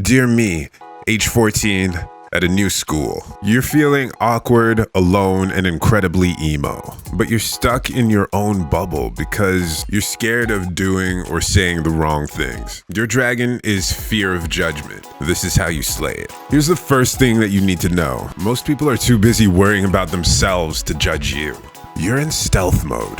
Dear me, age 14, at a new school. You're feeling awkward, alone, and incredibly emo. But you're stuck in your own bubble because you're scared of doing or saying the wrong things. Your dragon is fear of judgment. This is how you slay it. Here's the first thing that you need to know. Most people are too busy worrying about themselves to judge you. You're in stealth mode,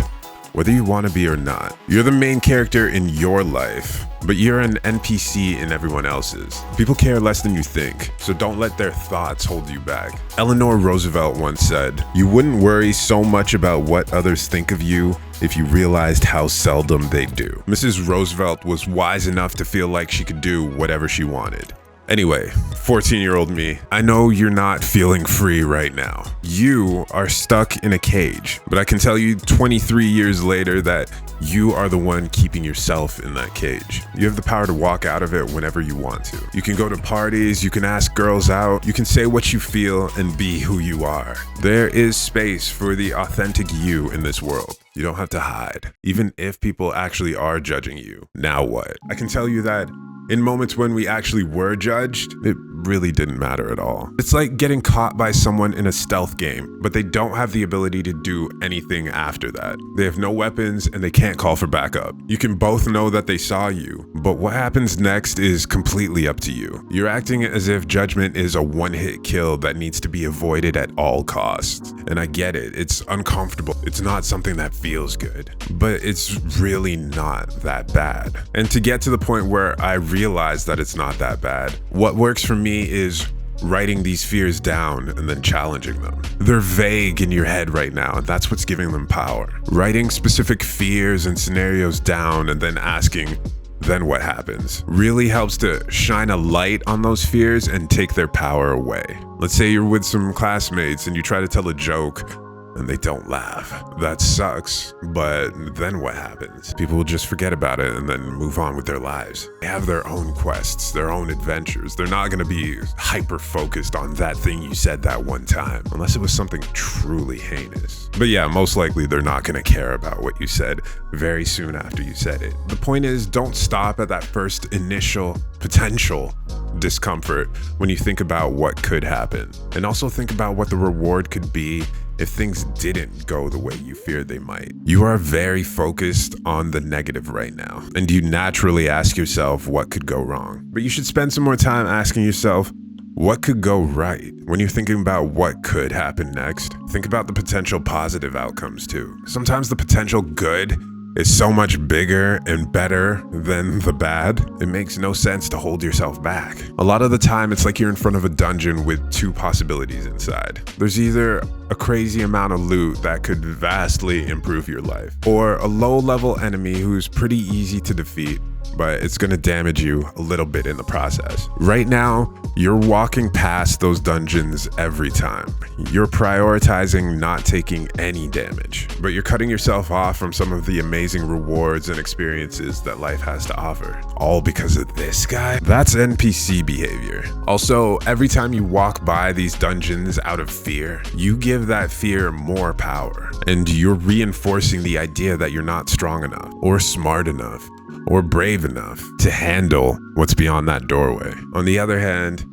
whether you want to be or not. You're the main character in your life, but you're an NPC in everyone else's. People care less than you think, so don't let their thoughts hold you back. Eleanor Roosevelt once said, "You wouldn't worry so much about what others think of you if you realized how seldom they do." Mrs. Roosevelt was wise enough to feel like she could do whatever she wanted. Anyway, 14-year-old me, I know you're not feeling free right now. You are stuck in a cage, but I can tell you 23 years later that you are the one keeping yourself in that cage. You have the power to walk out of it whenever you want to. You can go to parties, you can ask girls out, you can say what you feel and be who you are. There is space for the authentic you in this world. You don't have to hide. Even if people actually are judging you, now what? I can tell you that in moments when we actually were judged, it really didn't matter at all. It's like getting caught by someone in a stealth game, but they don't have the ability to do anything after that. They have no weapons and they can't call for backup. You can both know that they saw you, but what happens next is completely up to you. You're acting as if judgment is a one-hit kill that needs to be avoided at all costs. And I get it, it's uncomfortable. It's not something that feels good, but it's really not that bad. And to get to the point where I realize that it's not that bad, what works for me is writing these fears down and then challenging them. They're vague in your head right now, and that's what's giving them power. Writing specific fears and scenarios down and then asking, then what happens, really helps to shine a light on those fears and take their power away. Let's say you're with some classmates and you try to tell a joke and they don't laugh. That sucks, but then what happens? People will just forget about it and then move on with their lives. They have their own quests, their own adventures. They're not gonna be hyper-focused on that thing you said that one time, unless it was something truly heinous. But yeah, most likely they're not gonna care about what you said very soon after you said it. The point is, don't stop at that first initial potential discomfort when you think about what could happen. And also think about what the reward could be if things didn't go the way you feared they might. You are very focused on the negative right now, and you naturally ask yourself what could go wrong. But you should spend some more time asking yourself, what could go right? When you're thinking about what could happen next, think about the potential positive outcomes too. Sometimes the potential good is so much bigger and better than the bad. It makes no sense to hold yourself back. A lot of the time, it's like you're in front of a dungeon with two possibilities inside. There's either a crazy amount of loot that could vastly improve your life, or a low-level enemy who's pretty easy to defeat, but it's gonna damage you a little bit in the process. Right now, you're walking past those dungeons every time. You're prioritizing not taking any damage, but you're cutting yourself off from some of the amazing rewards and experiences that life has to offer. All because of this guy? That's NPC behavior. Also, every time you walk by these dungeons out of fear, you give that fear more power, and you're reinforcing the idea that you're not strong enough, or smart enough, or brave enough to handle what's beyond that doorway. On the other hand,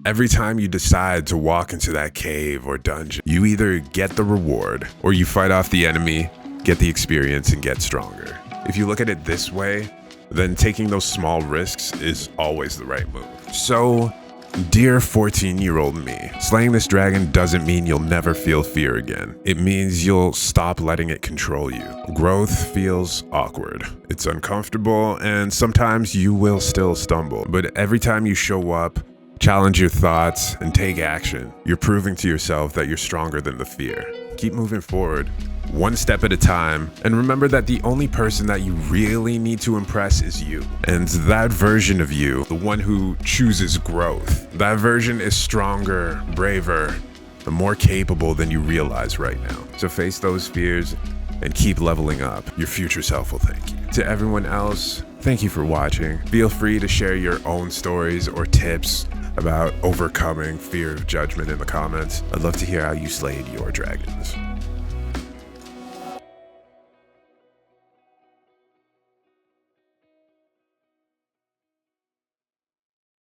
every time you decide to walk into that cave or dungeon, you either get the reward or you fight off the enemy, get the experience, and get stronger. If you look at it this way, then taking those small risks is always the right move. So, dear 14-year-old me, slaying this dragon doesn't mean you'll never feel fear again. It means you'll stop letting it control you. Growth feels awkward. It's uncomfortable, and sometimes you will still stumble. But every time you show up, challenge your thoughts, and take action, you're proving to yourself that you're stronger than the fear. Keep moving forward, one step at a time, and remember that the only person that you really need to impress is you. And that version of you, the one who chooses growth, that version is stronger, braver, and more capable than you realize right now. So face those fears and keep leveling up. Your future self will thank you. To everyone else, thank you for watching. Feel free to share your own stories or tips about overcoming fear of judgment in the comments. I'd love to hear how you slayed your dragons.